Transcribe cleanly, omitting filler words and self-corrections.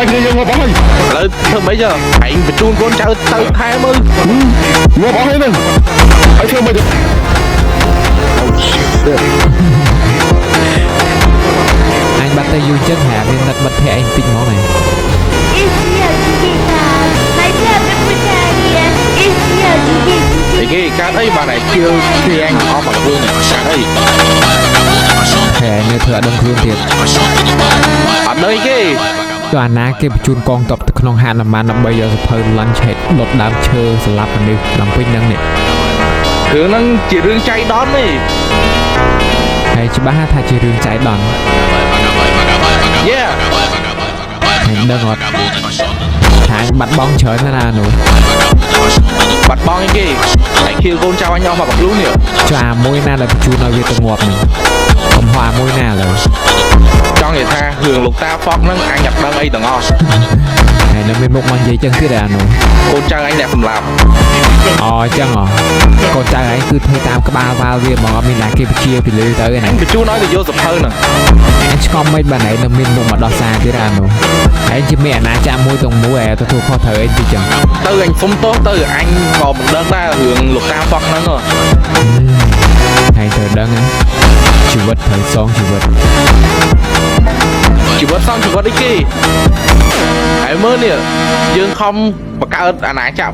quay kia vô bỏ đi lại thơm bây giờ anh phải chuông con cháu tới 20 vô bỏ hết đi hãy thương mày được anh bắt tay vô chân hạ nên đặt bật thẻ anh tinh máu này thì cái cá thấy bà này kêu khi anh có mặt luôn này cá thấy thẻ như thợ đông hương thiệt ở đây cái ก็អាណាគេបញ្ជូនកងទ័ពទៅក្នុងហានអាម៉ានដើម្បីយកសភៅលាន់ឆេតលុតដើមឈើស្លាប់មនុស្សឡើងពេញហ្នឹងនេះ រឿងហ្នឹងជារឿងចៃដន្យទេ ហើយច្បាស់ថាជារឿងចៃដន្យ Yeah ហើយដឹងអត់ថាបាត់បង់ច្រើនណាស់នោះ បាត់បង់អីគេតែគៀលកូនចៅអញយកមកបង្លូននេះ ចុះអាមួយណាដែលបញ្ជូនឲ្យវាទៅងាប់ហ្នឹងកំហុសអាមួយណាឡើយ ចង់និយាយថារឿងលោកតាហ្វុកហ្នឹងអញអត់ដឹងអីទាំងអស់ ហើយនៅមានមុខមកនិយាយចឹងទៀតអានោះ កូនចៅអញអ្នកសម្លាប់ អូចឹងហ៎កូនចៅឯងគឺធ្វើតាមក្បាលវាលវាហ្មងអត់មានណាគេបញ្ជាពីលើទៅឯណា បញ្ជូនឲ្យទៅយកសភៅហ្នឹង អញឆ្ងល់មិនបានឯងនៅមានមុខមកដោះសារទៀតអានោះហើយជាមានអាណាចាក់មួយទាំងមួយឯទទួលខុសត្រូវអីទីចឹង ទៅអញសុំទោសទៅអញក៏មិនដឹងដែររឿងលោកតាហ្វុកហ្នឹង ហើយត្រូវដឹងណាជីវិតត្រូវសងជីវិត ជីវិតសងជីវិតអីគេហើយមើលនេះយើងខំបង្កើតអាណាចក្រ